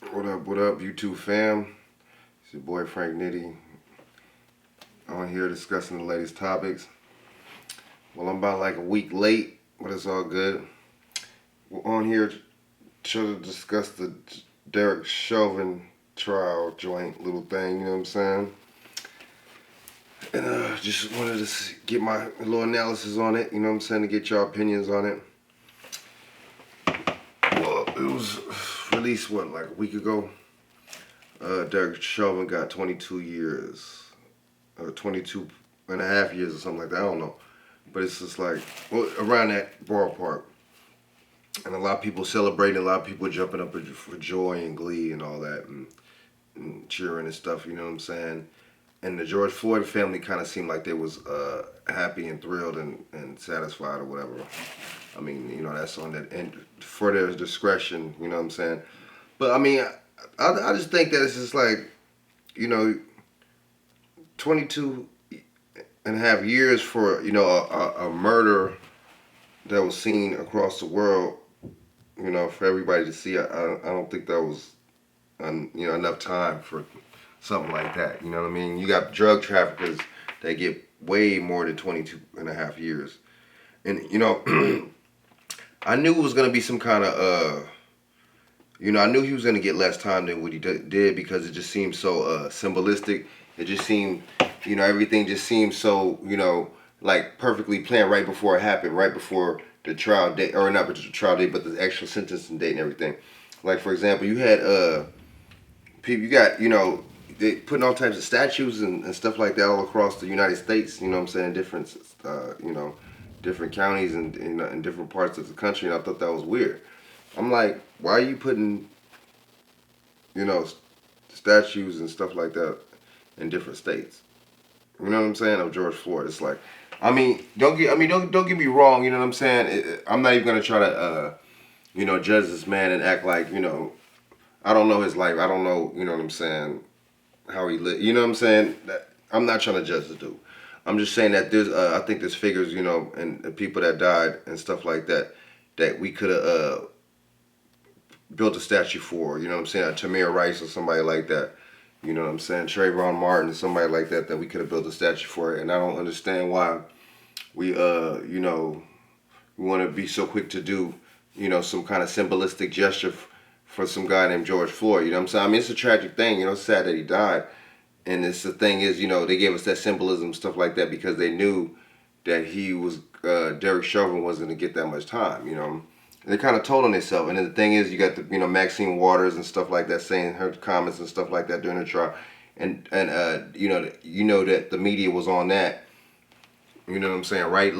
What up, YouTube fam? It's your boy Frank Nitty on here discussing the latest topics. Well, I'm about like a week late, but it's all good. We're on here to discuss the Derrick Chauvin trial joint little thing, you know what I'm saying? And just wanted to get my little analysis on it, you know what I'm saying, to get your opinions on it. Well, it was released, like a week ago? Derrick Chauvin got 22 years, 22 and a half years or something like that. I don't know. But it's just like, well, around that ballpark. And a lot of people celebrating, a lot of people jumping up for joy and glee and all that and cheering and stuff, you know what I'm saying? And the George Floyd family kind of seemed like they was happy and thrilled and satisfied or whatever. I mean, you know, that's on that, and for their discretion, you know what I'm saying? But I mean, I just think that it's just like, you know, 22 and a half years for, you know, a murder that was seen across the world, you know, for everybody to see. I don't think that was, you know, enough time for something like that. You know what I mean? You got drug traffickers that get way more than 22 and a half years. And, you know, I knew it was going to be some kind of, you know, I knew he was going to get less time than what he did because it just seemed so symbolistic. It just seemed, you know, everything just seemed so, you know, like perfectly planned right before it happened, right before the trial date, or not the trial date, but the actual sentencing date and everything. Like, for example, you had people, you got, you know, they putting all types of statues and stuff like that all across the United States, you know what I'm saying, different, you know, different counties and in different parts of the country, and I thought that was weird. I'm like, why are you putting, you know, statues and stuff like that in different states? You know what I'm saying? Of George Floyd. It's like, I mean, don't get me wrong. You know what I'm saying? I'm not even gonna try to, you know, judge this man and act like, you know, I don't know his life. I don't know, you know what I'm saying, how he lived. You know what I'm saying? I'm not trying to judge the dude. I'm just saying that there's, I think there's figures, you know, and people that died and stuff like that, that we could have built a statue for. You know what I'm saying? A Tamir Rice or somebody like that. You know what I'm saying? Trayvon Martin, somebody like that we could have built a statue for. And I don't understand why we, you know, we want to be so quick to do, you know, some kind of symbolistic gesture for some guy named George Floyd. You know what I'm saying? I mean, it's a tragic thing. You know, it's sad that he died. And it's the thing is, you know, they gave us that symbolism, stuff like that, because they knew that he was, Derrick Chauvin wasn't going to get that much time, you know. They kind of told on themselves. And then the thing is, you got the, you know, Maxine Waters and stuff like that saying her comments and stuff like that during the trial. And you know that the media was on that. You know what I'm saying? Right?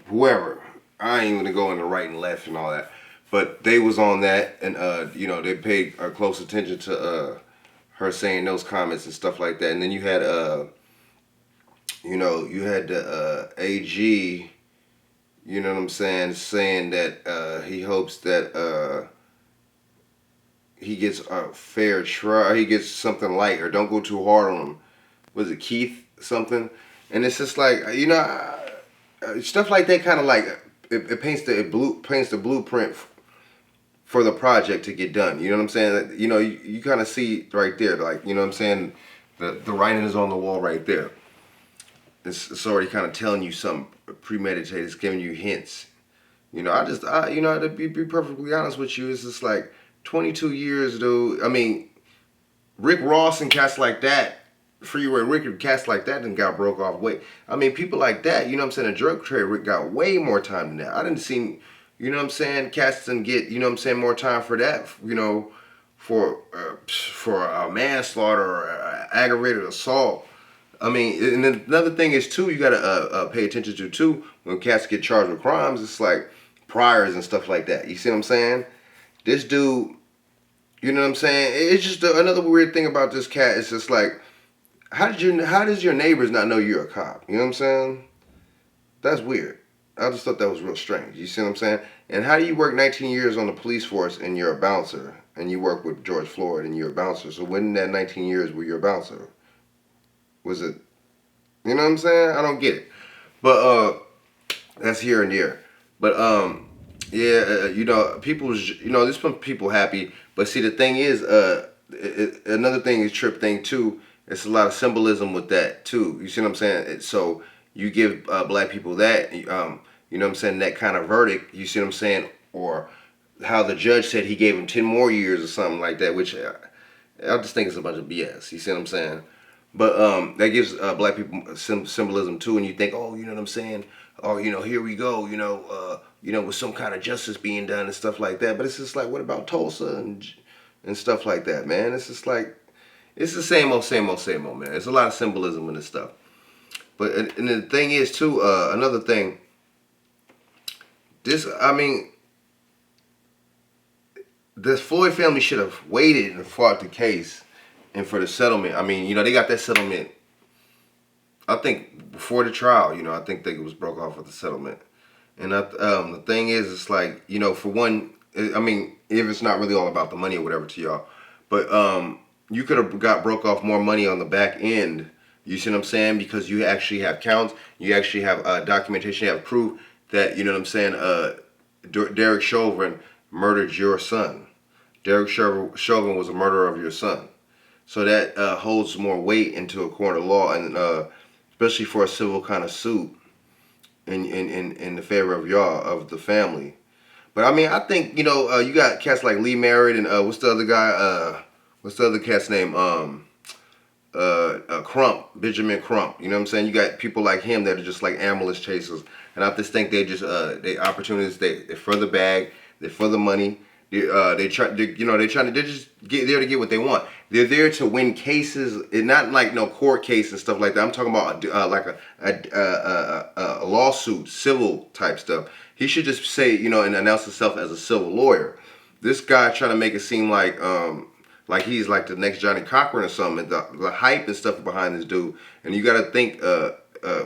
Whoever. I ain't going to go into right and left and all that. But they was on that, and, you know, they paid close attention to her saying those comments and stuff like that. And then you had, you know, you had the AG, you know what I'm saying that he hopes that he gets a fair trial, he gets something light, or don't go too hard on him. Was it Keith something? And it's just like, you know, stuff like that kind of like, it paints the blueprint for the project to get done. You know what I'm saying? You know, you kind of see right there, like, you know what I'm saying? The writing is on the wall right there. It's already kind of telling you something premeditated. It's giving you hints. You know, you know, to be perfectly honest with you, it's just like 22 years, dude. I mean, Rick Ross and cats like that, Freeway Rick and cats like that done got broke off way. I mean, people like that, you know what I'm saying, a drug trade Rick got way more time than that. I didn't see, you know what I'm saying, cats didn't get, you know what I'm saying, more time for that, you know, for a manslaughter or aggravated assault. I mean, and then another thing is too, you gotta pay attention to too, when cats get charged with crimes, it's like priors and stuff like that. You see what I'm saying? This dude, you know what I'm saying? It's just another weird thing about this cat. It's just like, how does your neighbors not know you're a cop? You know what I'm saying? That's weird. I just thought that was real strange. You see what I'm saying? And how do you work 19 years on the police force and you're a bouncer, and you work with George Floyd and you're a bouncer? So when that 19 years were you a bouncer? Was it, you know what I'm saying? I don't get it. But that's here and there. But yeah, you know, people, you know, this put people happy, But see, the thing is, another thing is trip thing too. It's a lot of symbolism with that too. You see what I'm saying? So you give black people that, you know what I'm saying, that kind of verdict. You see what I'm saying? Or how the judge said he gave him 10 more years or something like that, which I just think it's a bunch of BS. You see what I'm saying? But that gives black people symbolism too, and you think, oh, you know what I'm saying? Oh, here we go, with some kind of justice being done and stuff like that. But it's just like, what about Tulsa and stuff like that, man? It's just like, it's the same old, same old, same old, man. There's a lot of symbolism in this stuff. But and the thing is too, another thing. The Floyd family should have waited and fought the case, and for the settlement. I mean, they got that settlement. I think before the trial, I think it was broke off with the settlement. And the thing is, it's like, for one, I mean, if it's not really all about the money or whatever to y'all, but you could have got broke off more money on the back end. You see what I'm saying? Because you actually have counts, you actually have documentation, you have proof that, you know what I'm saying, Derrick Chauvin murdered your son. Derrick Chauvin was a murderer of your son. So that holds more weight into a court of law, and especially for a civil kind of suit in the favor of y'all, of the family. But I mean, I think, you got cats like Lee Merritt and what's the other guy? What's the other cat's name? Crump, Benjamin Crump. You know what I'm saying? You got people like him that are just like ambulance chasers, and I just think they just they opportunities. They're for the bag. They're for the money. They're just there to get what they want. They're there to win cases, and not like no court case and stuff like that. I'm talking about like a lawsuit, civil type stuff. He should just say, and announce himself as a civil lawyer. This guy trying to make it seem like he's like the next Johnny Cochran or something. The hype and stuff behind this dude. And you got to think,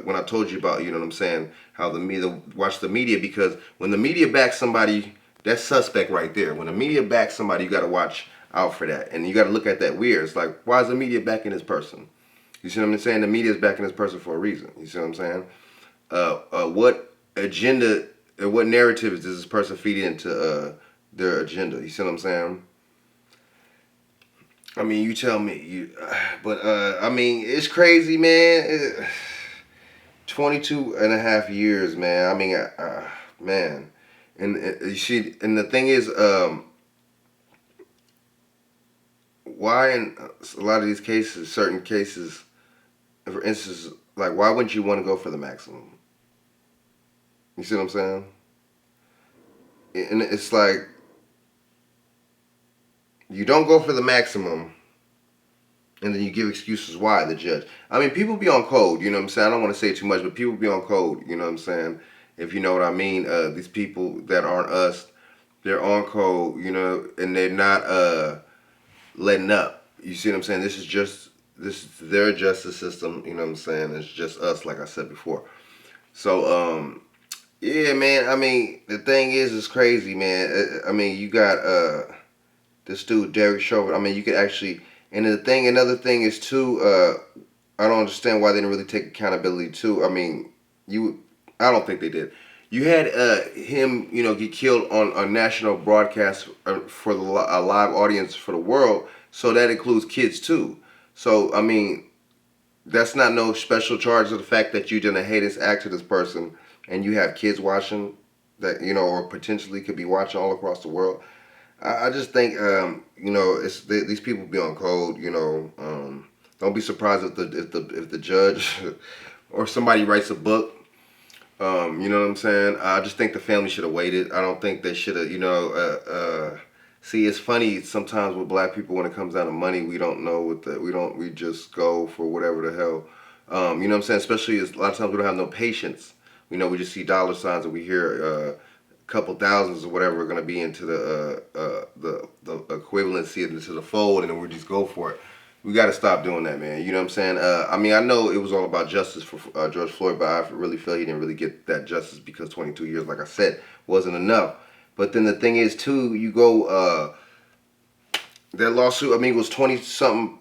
when I told you about, you know what I'm saying, how the media, watch the media, because when the media backs somebody, that's suspect right there. When the media backs somebody, you got to watch out for that. And you got to look at that weird. It's like, why is the media backing this person? You see what I'm saying? The media is backing this person for a reason. You see what I'm saying? What agenda, what narratives does this person feed into their agenda? You see what I'm saying? I mean, you tell me. But I mean, it's crazy, man. 22 and a half years, man. I mean, man. And you see, and the thing is, why in a lot of these cases, certain cases, for instance, like, why wouldn't you want to go for the maximum? You see what I'm saying? And it's like, you don't go for the maximum, and then you give excuses why, the judge. I mean, people be on code, you know what I'm saying? I don't want to say too much, but people be on code, you know what I'm saying? If you know what I mean. These people that aren't us, they're on code, and they're not letting up. You see what I'm saying? This is their justice system, you know what I'm saying? It's just us, like I said before. So, yeah, man, I mean, the thing is, it's crazy, man. I mean, you got this dude, Derrick Chauvin. I mean, you could actually, and another thing is too, I don't understand why they didn't really take accountability too. I mean, I don't think they did. You had him, get killed on a national broadcast for a live audience for the world, so that includes kids too. So, I mean, that's not no special charge of the fact that you did a heinous act to this person, and you have kids watching that, or potentially could be watching all across the world. I just think, these people be on code. Don't be surprised if the judge or somebody writes a book. You know what I'm saying? I just think the family should have waited. I don't think they should have. See, it's funny sometimes with black people when it comes down to money, we don't know we just go for whatever the hell. You know what I'm saying? Especially a lot of times we don't have no patience. We just see dollar signs and we hear couple thousands or whatever are going to be into the equivalency into the fold, and then we just go for it. We got to stop doing that, man. You know what I'm saying? I mean, I know it was all about justice for George Floyd, but I really feel he didn't really get that justice because 22 years, like I said, wasn't enough. But then the thing is, too, you go, that lawsuit, I mean, it was 20-something,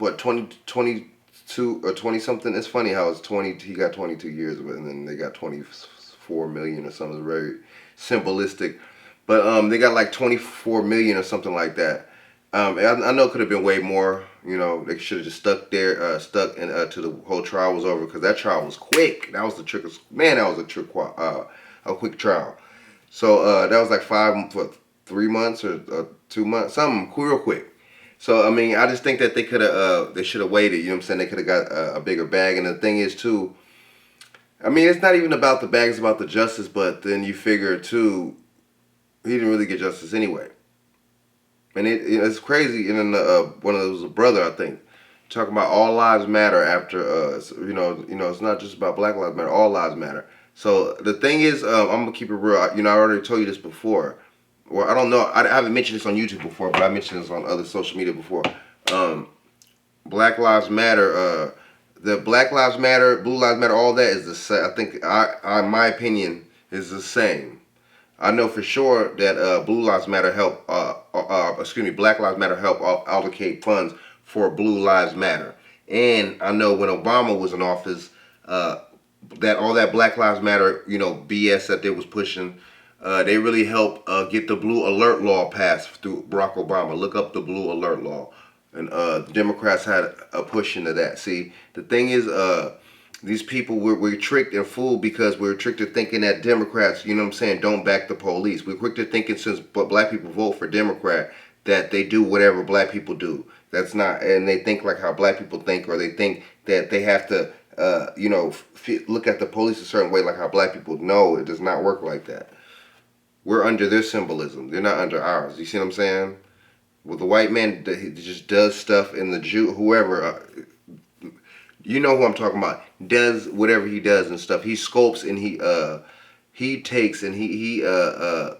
22 or 20-something. It's funny how it's 20, he got 22 years of it, and then they got 24 million or something. It's very symbolistic. But they got like 24 million or something like that. I know it could have been way more. You know, they should have just stuck there, stuck and till the whole trial was over, because that trial was quick. That was the trick. Man, that was a quick trial. So that was like 3 months or 2 months, something real quick. So I mean, I just think that they should have waited. You know what I'm saying? They could have got a bigger bag. And the thing is too, I mean, it's not even about the bag; it's about the justice. But then you figure too, he didn't really get justice anyway. And it's crazy. And then one of those, a brother, I think, talking about all lives matter after it's not just about Black Lives Matter. All lives matter. So the thing is, I'm gonna keep it real. You know, I already told you this before. Well, I don't know. I haven't mentioned this on YouTube before, but I mentioned this on other social media before. Um, Black Lives Matter. The Black Lives Matter, Blue Lives Matter, all that is the same. I think, my opinion, is the same. I know for sure that Blue Lives Matter Black Lives Matter help allocate funds for Blue Lives Matter. And I know when Obama was in office, that all that Black Lives Matter, BS that they was pushing, they really helped get the Blue Alert Law passed through Barack Obama. Look up the Blue Alert Law. And the Democrats had a push into that. See, the thing is, these people we're tricked and fooled, because we're tricked to thinking that Democrats, don't back the police. We're quick to thinking, since black people vote for Democrat, that they do whatever black people do. That's not, and they think like how black people think, or they think that they have to, look at the police a certain way like how black people. No, it does not work like that. We're under their symbolism. They're not under ours. You see what I'm saying? Well, the white man, he just does stuff, and the Jew, whoever, you know who I'm talking about, does whatever he does and stuff. He sculpts and he takes and he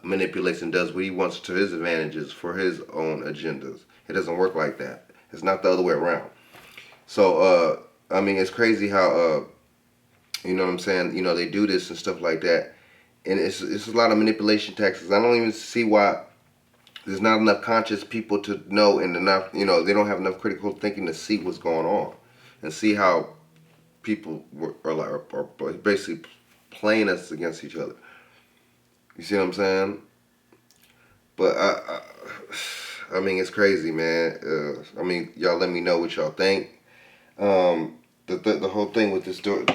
manipulates and does what he wants to his advantages for his own agendas. It doesn't work like that. It's not the other way around. So I mean, it's crazy how you know what I'm saying. They do this and stuff like that, and it's a lot of manipulation tactics. I don't even see why. There's not enough conscious people to know, and enough, they don't have enough critical thinking to see what's going on and see how people are basically playing us against each other. You see what I'm saying? But I mean, it's crazy, man. I mean, y'all let me know what y'all think. The whole thing with this story,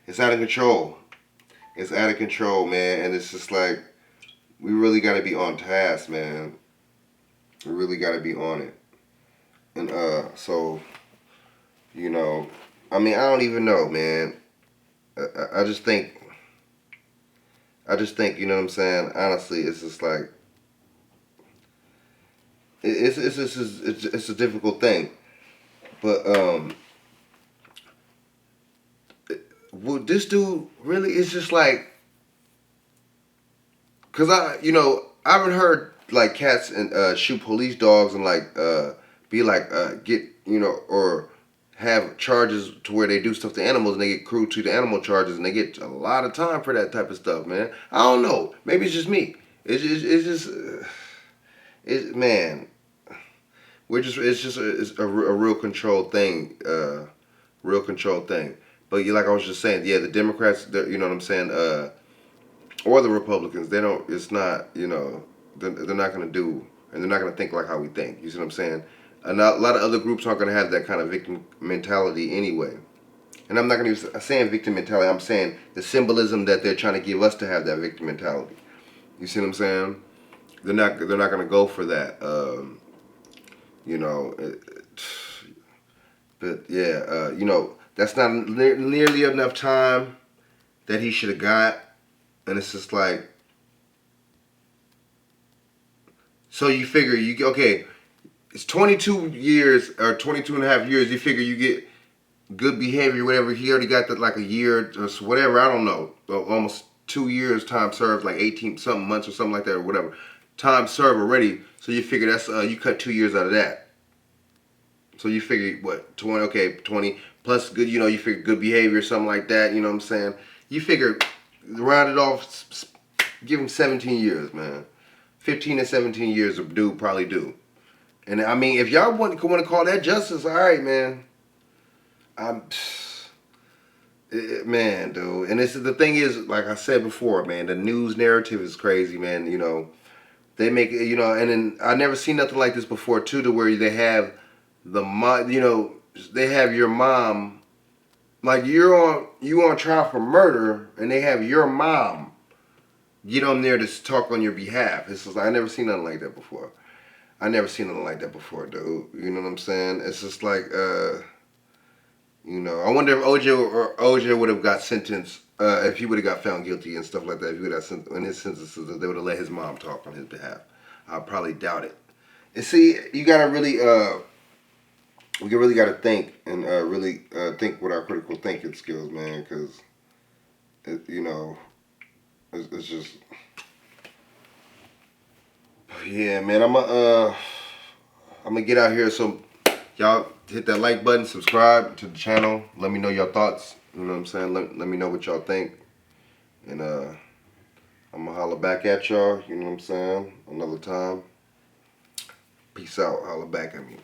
it's out of control. It's out of control, man, and it's just like, we really got to be on task, man. We really got to be on it. And so, I mean, I don't even know, man. I just think, you know what I'm saying? Honestly, it's just like, it's a difficult thing. But would this dude really? It's just like, cause I haven't heard like cats and shoot police dogs and like be like get or have charges to where they do stuff to animals and they get cruel to the animal charges and they get a lot of time for that type of stuff, man. I don't know. Maybe it's just me. Man. It's a real controlled thing, real controlled thing. But like I was just saying, yeah, the Democrats, you know what I'm saying, or the Republicans, they don't. It's not, they're not gonna do, and they're not gonna think like how we think. You see what I'm saying? And a lot of other groups aren't gonna have that kind of victim mentality anyway. And I'm not gonna be saying victim mentality. I'm saying the symbolism that they're trying to give us to have that victim mentality. You see what I'm saying? They're not gonna go for that. But yeah, that's not nearly enough time that he should have got, and it's just like, so you figure it's 22 years or 22 and a half years. You figure you get good behavior, whatever. He already got that like a year or whatever. I don't know, almost 2 years time served, like 18 something months or something like that or whatever. Time served already. So you figure that's you cut 2 years out of that. So you figure what, 20, okay, 20 plus good, you figure good behavior, something like that, you know what I'm saying? You figure, round it off, give him 17 years, man. 15 to 17 years of dude probably do. And I mean, if y'all want to call that justice, all right, man. Man, dude. And the thing is, like I said before, man, the news narrative is crazy, man, They make it, you know, and then I never seen nothing like this before too, to where they have the mom, you know, they have your mom, like you on trial for murder, and they have your mom get on there to talk on your behalf. It's just like I never seen nothing like that before. I never seen nothing like that before, dude. You know what I'm saying? It's just like, you know, I wonder if OJ would have got sentenced, if he would have got found guilty and stuff like that. If he would have in his sentences, that they would have let his mom talk on his behalf. I probably doubt it. And see, you gotta really, we really gotta think and really think with our critical thinking skills, man. Because, you know, it's just, yeah, man. I'm gonna get out here. So y'all hit that like button, subscribe to the channel. Let me know your thoughts. You know what I'm saying? Let me know what y'all think. And I'm gonna holler back at y'all. You know what I'm saying? Another time. Peace out. Holler back at me.